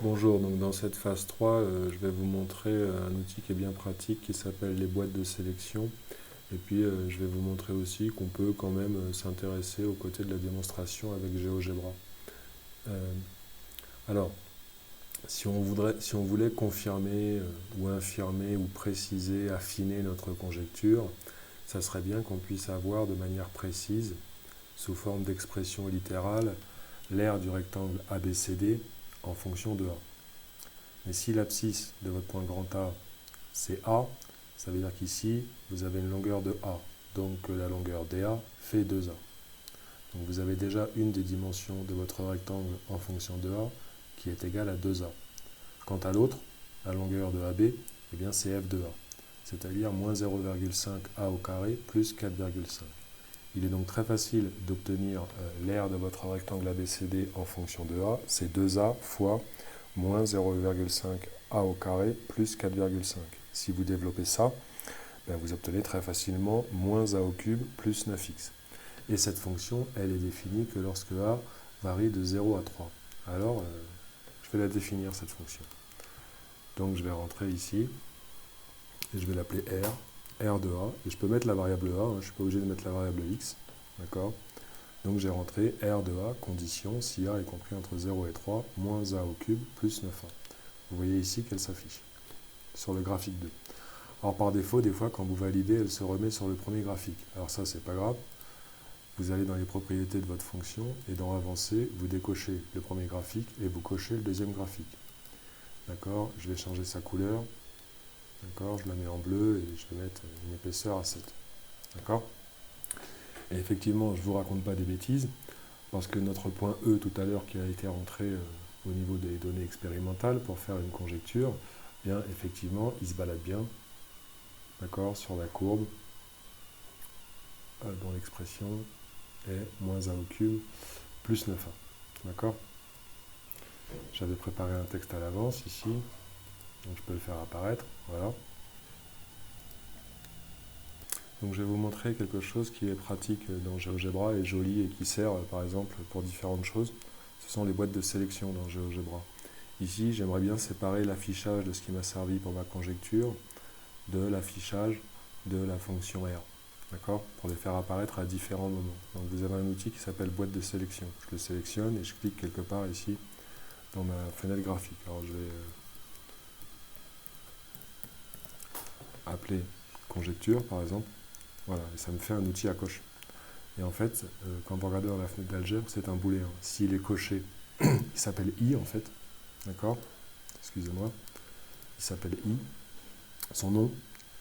Bonjour, donc dans cette phase 3, je vais vous montrer un outil qui est bien pratique qui s'appelle les boîtes de sélection. Et puis je vais vous montrer aussi qu'on peut quand même s'intéresser aux côtés de la démonstration avec GeoGebra. Euh, alors, si on voulait confirmer ou infirmer ou préciser, affiner notre conjecture, ça serait bien qu'on puisse avoir de manière précise, sous forme d'expression littérale, l'aire du rectangle ABCD en fonction de A. Mais si l'abscisse de votre point grand A, c'est A, ça veut dire qu'ici, vous avez une longueur de A. Donc la longueur DA fait 2A. Donc vous avez déjà une des dimensions de votre rectangle en fonction de A qui est égale à 2A. Quant à l'autre, la longueur de AB, eh bien c'est F de A, c'est-à-dire moins 0,5 A au carré plus 4,5. Il est donc très facile d'obtenir l'aire de votre rectangle ABCD en fonction de A, c'est 2A fois moins 0,5 A au carré plus 4,5. Si vous développez ça, ben vous obtenez très facilement moins A au cube plus 9x. Et cette fonction, elle est définie que lorsque A varie de 0 à 3. Alors, je vais la définir, cette fonction. Donc, je vais rentrer ici, et je vais l'appeler R de A, et je peux mettre la variable A, je ne suis pas obligé de mettre la variable X, d'accord. Donc, j'ai rentré R de A, condition, si A est compris entre 0 et 3, moins A au cube plus 9A. Vous voyez ici qu'elle s'affiche sur le graphique 2. Alors par défaut, des fois, quand vous validez, elle se remet sur le premier graphique. Alors ça, c'est pas grave. Vous allez dans les propriétés de votre fonction et dans Avancer, vous décochez le premier graphique et vous cochez le deuxième graphique. D'accord. Je vais changer sa couleur. D'accord. Je la mets en bleu et je vais mettre une épaisseur à 7. D'accord. Et effectivement, je ne vous raconte pas des bêtises parce que notre point E tout à l'heure qui a été rentré au niveau des données expérimentales pour faire une conjecture, bien effectivement, il se balade bien, d'accord, sur la courbe dont l'expression est moins A au cube plus 9A. D'accord. J'avais préparé un texte à l'avance ici, donc je peux le faire apparaître. Voilà. Donc je vais vous montrer quelque chose qui est pratique dans GeoGebra et joli et qui sert par exemple pour différentes choses. Ce sont les boîtes de sélection dans GeoGebra. Ici, j'aimerais bien séparer l'affichage de ce qui m'a servi pour ma conjecture de l'affichage de la fonction R. D'accord. Pour les faire apparaître à différents moments. Donc vous avez un outil qui s'appelle boîte de sélection. Je le sélectionne et je clique quelque part ici dans ma fenêtre graphique. Alors je vais appeler conjecture par exemple. Voilà, et ça me fait un outil à coche. Et en fait, quand vous regardez dans la fenêtre d'algèbre, c'est un booléen. S'il est coché, il s'appelle i en fait. D'accord. Excusez-moi. Il s'appelle i. Son nom,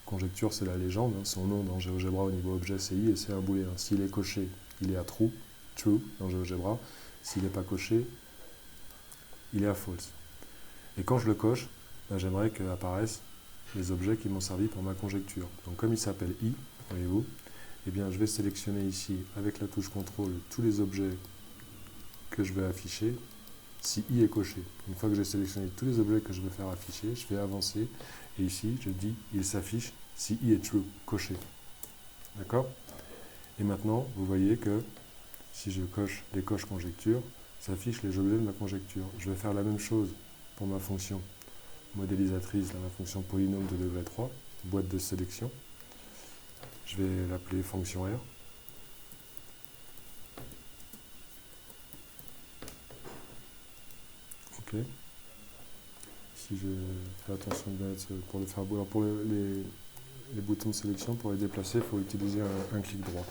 conjecture c'est la légende, hein. Son nom dans GeoGebra au niveau objet c'est i et c'est un booléen. S'il est coché, il est à true dans GeoGebra. S'il n'est pas coché, il est à false. Et quand je le coche, ben, j'aimerais qu'apparaissent les objets qui m'ont servi pour ma conjecture. Donc comme il s'appelle i, voyez-vous, eh bien je vais sélectionner ici avec la touche contrôle tous les objets que je vais afficher si i est coché. Une fois que j'ai sélectionné tous les objets que je veux faire afficher, je vais avancer et ici je dis il s'affiche si i est true, coché. D'accord. Et maintenant vous voyez que si je coche les coches conjecture, s'affichent les objets de ma conjecture. Je vais faire la même chose pour ma fonction modélisatrice, ma fonction polynôme de degré 3, boîte de sélection. Je vais l'appeler fonction R. Ok. Si je fais attention de mettre pour le faire bouger, pour les boutons de sélection, pour les déplacer, il faut utiliser un clic droit.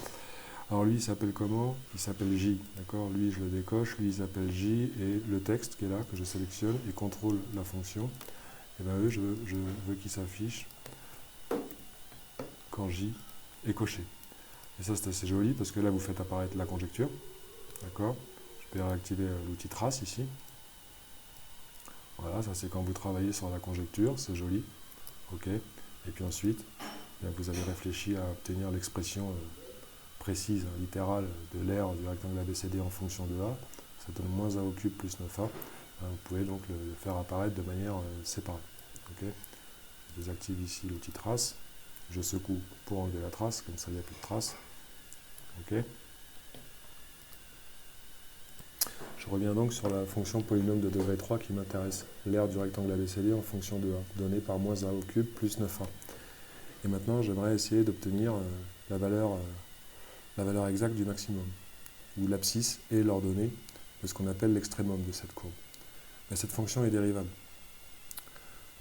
Alors lui, il s'appelle comment? Il s'appelle J, d'accord. Lui, je le décoche, lui, il s'appelle J, et le texte qui est là, que je sélectionne, et contrôle la fonction, et bien eux, je veux qu'il s'affiche quand J est coché. Et ça, c'est assez joli, parce que là, vous faites apparaître la conjecture, d'accord. Je vais réactiver l'outil trace ici. Voilà, ça c'est quand vous travaillez sur la conjecture, c'est joli. Ok. Et puis ensuite, bien, vous avez réfléchi à obtenir l'expression précise, littérale de l'aire du rectangle ABCD en fonction de A. Ça donne moins A au cube plus 9A. Vous pouvez donc le faire apparaître de manière séparée. Ok. Je désactive ici l'outil trace. Je secoue pour enlever la trace, comme ça il n'y a plus de trace. Ok. Je reviens donc sur la fonction polynôme de degré 3 qui m'intéresse, l'aire du rectangle ABCD en fonction de A, donné par moins 1 au cube plus 9A. Et maintenant, j'aimerais essayer d'obtenir la valeur exacte du maximum, où l'abscisse est l'ordonnée de ce qu'on appelle l'extrémum de cette courbe. Mais cette fonction est dérivable.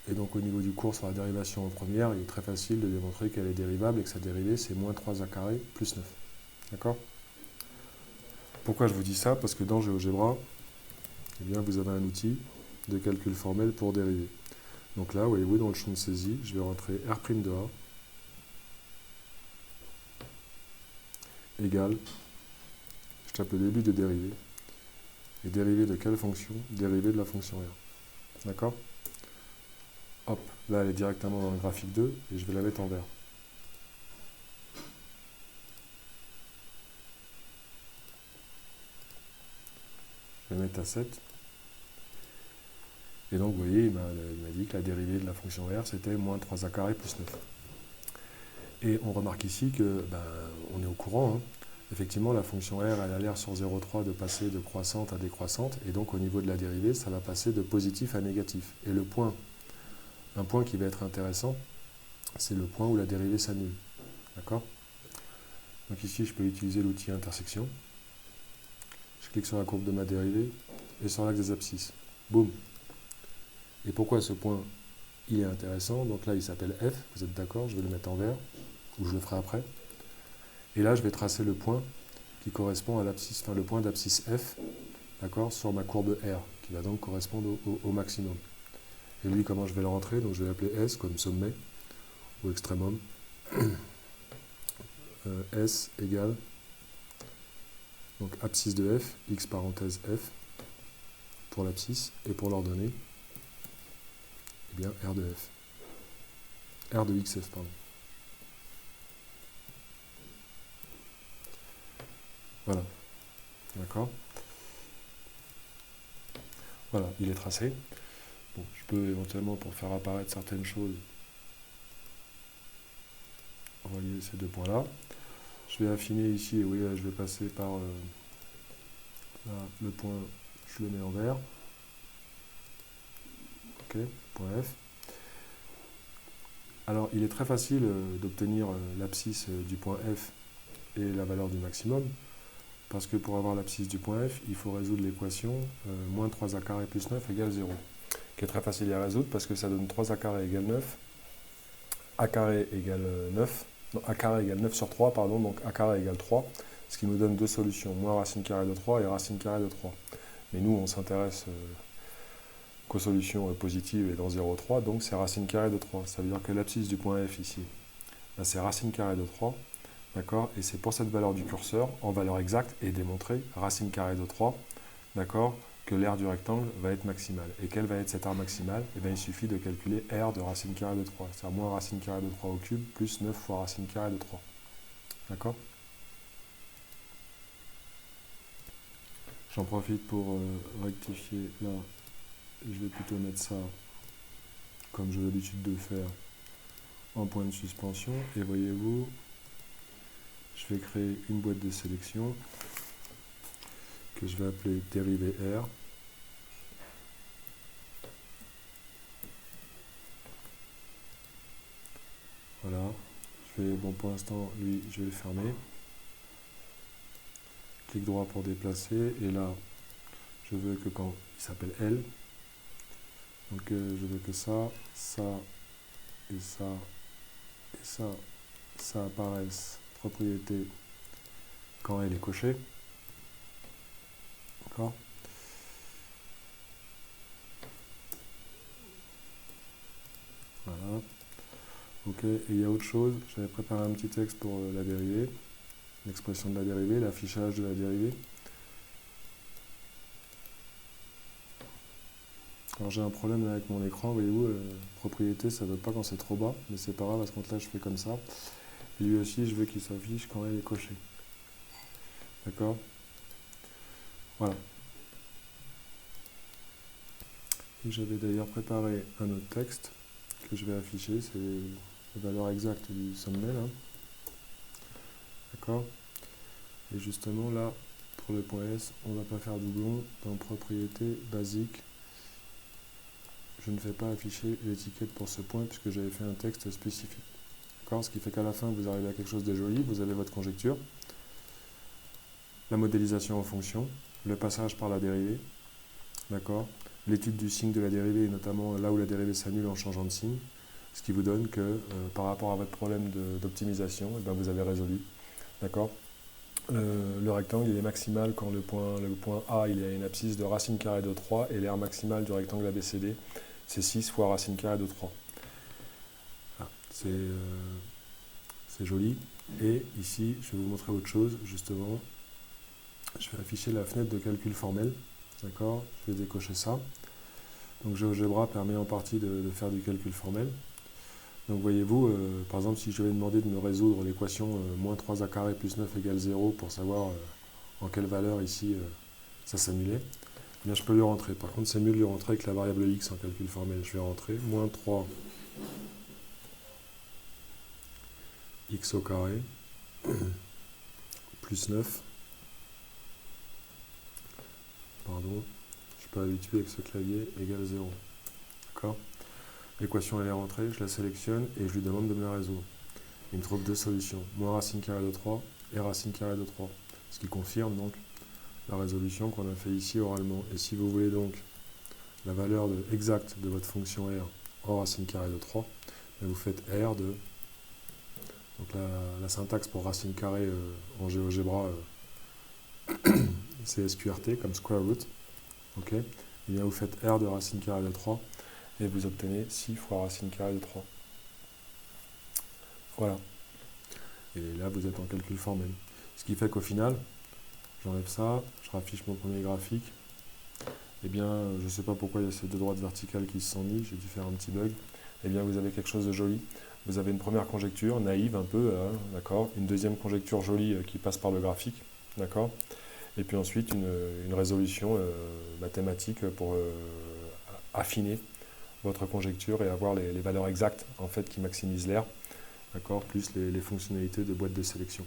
Et donc au niveau du cours sur la dérivation en première, il est très facile de démontrer qu'elle est dérivable et que sa dérivée c'est moins 3a carré plus 9. D'accord? Pourquoi je vous dis ça? Parce que dans GeoGebra, eh bien, vous avez un outil de calcul formel pour dériver. Donc là, voyez-vous, dans le champ de saisie, je vais rentrer R' de A égale, je tape le début de dérivée. Et dérivée de quelle fonction? Dérivée de la fonction R. D'accord? Hop, là elle est directement dans le graphique 2 et je vais la mettre en vert. Je vais la mettre à 7. Et donc vous voyez, il m'a dit que la dérivée de la fonction R c'était moins 3a carré plus 9. Et on remarque ici que on est au courant, hein. Effectivement la fonction R elle a l'air sur 0,3 de passer de croissante à décroissante et donc au niveau de la dérivée ça va passer de positif à négatif. Et le point, un point qui va être intéressant, c'est le point où la dérivée s'annule. D'accord? Donc ici, je peux utiliser l'outil intersection. Je clique sur la courbe de ma dérivée et sur l'axe des abscisses. Boum! Et pourquoi ce point, il est intéressant? Donc là, il s'appelle F, vous êtes d'accord? Je vais le mettre en vert, ou je le ferai après. Et là, je vais tracer le point qui correspond à l'abscisse, enfin le point d'abscisse F, d'accord, sur ma courbe R, qui va donc correspondre au maximum. Et lui, comment je vais le rentrer? Donc je vais l'appeler S comme sommet, ou extrémum. S égale donc abscisse de f, x parenthèse f pour l'abscisse, et pour l'ordonnée, eh bien r de f. R de xf, pardon. Voilà. D'accord? Voilà, il est tracé. Bon, je peux éventuellement, pour faire apparaître certaines choses, envoyer ces deux points-là. Je vais affiner ici, et oui, je vais passer par là, le point, je le mets en vert. Ok, point F. Alors, il est très facile d'obtenir l'abscisse du point F et la valeur du maximum, parce que pour avoir l'abscisse du point F, il faut résoudre l'équation moins 3a carré plus 9 égale 0, qui est très facile à résoudre parce que ça donne 3a carré égale 9, a carré égale 9, non, a carré égale 9 sur 3, pardon, donc a carré égale 3, ce qui nous donne deux solutions, moins racine carrée de 3 et racine carrée de 3. Mais nous, on s'intéresse qu'aux solutions positives et dans 0,3, donc c'est racine carrée de 3. Ça veut dire que l'abscisse du point F ici, c'est racine carrée de 3, d'accord? Et c'est pour cette valeur du curseur, en valeur exacte, et démontrer, racine carrée de 3, d'accord, que l'aire du rectangle va être maximale. Et quelle va être cette aire maximale? Eh bien, il suffit de calculer R de racine carrée de 3, c'est-à-dire moins racine carrée de 3 au cube, plus 9 fois racine carrée de 3. D'accord? J'en profite pour rectifier là, je vais plutôt mettre ça comme j'ai l'habitude de faire en point de suspension, et voyez-vous, je vais créer une boîte de sélection que je vais appeler dérivée R. Voilà, bon, pour l'instant, lui, je vais le fermer. Clic droit pour déplacer, et là, je veux que quand il s'appelle L, donc je veux que ça et ça et ça apparaissent propriété quand elle est cochée. D'accord? Voilà. Ok, et il y a autre chose, j'avais préparé un petit texte pour la dérivée, l'expression de la dérivée, l'affichage de la dérivée. Alors j'ai un problème là avec mon écran, voyez-vous, propriété ça ne veut pas quand c'est trop bas, mais c'est pas grave, parce que là je fais comme ça. Et lui aussi je veux qu'il s'affiche quand elle est cochée. D'accord? Voilà. Et j'avais d'ailleurs préparé un autre texte que je vais afficher, c'est la valeur exacte du sommet là. D'accord? Et justement là, pour sur le point S, on ne va pas faire doublon. Dans propriétés basiques, je ne fais pas afficher l'étiquette pour ce point puisque j'avais fait un texte spécifique. D'accord ? Ce qui fait qu'à la fin, vous arrivez à quelque chose de joli. Vous avez votre conjecture, la modélisation en fonction, le passage par la dérivée, d'accord ? L'étude du signe de la dérivée, et notamment là où la dérivée s'annule en changeant de signe, ce qui vous donne que par rapport à votre problème d'optimisation, vous avez résolu. D'accord ? Le rectangle il est maximal quand le point A il a une abscisse de racine carrée de 3 et l'aire maximale du rectangle ABCD c'est 6 fois racine carrée de 3. Voilà, c'est joli. Et ici, je vais vous montrer autre chose, justement. Je vais afficher la fenêtre de calcul formel. D'accord ? Je vais décocher ça. Donc GeoGebra permet en partie de faire du calcul formel. Donc voyez-vous, par exemple, si je vais demander de me résoudre l'équation moins 3a carré plus 9 égale 0 pour savoir en quelle valeur ici ça s'annulait, eh bien je peux lui rentrer. Par contre, c'est mieux de lui rentrer avec la variable x en calcul formel. Je vais rentrer moins 3 x au carré plus 9. Pardon, je ne suis pas habitué avec ce clavier, égale 0. D'accord ? L'équation elle est rentrée, je la sélectionne et je lui demande de me la résoudre. Il me trouve deux solutions, moins racine carrée de 3 et racine carrée de 3. Ce qui confirme donc la résolution qu'on a fait ici oralement. Et si vous voulez donc la valeur exacte de votre fonction r en racine carrée de 3, vous faites r de... Donc la syntaxe pour racine carrée en GeoGebra, c'est SQRT comme square root. Okay. Et bien vous faites r de racine carrée de 3 et vous obtenez 6 fois racine carrée de 3. Voilà. Et là, vous êtes en calcul formel. Ce qui fait qu'au final, j'enlève ça, je raffiche mon premier graphique. Eh bien, je ne sais pas pourquoi il y a ces deux droites verticales qui se sont mises, j'ai dû faire un petit bug. Eh bien, vous avez quelque chose de joli. Vous avez une première conjecture, naïve un peu, d'accord. Une deuxième conjecture jolie qui passe par le graphique, d'accord. Et puis ensuite, une résolution mathématique pour affiner votre conjecture et avoir les valeurs exactes en fait, qui maximisent l'air, d'accord, plus les fonctionnalités de boîte de sélection.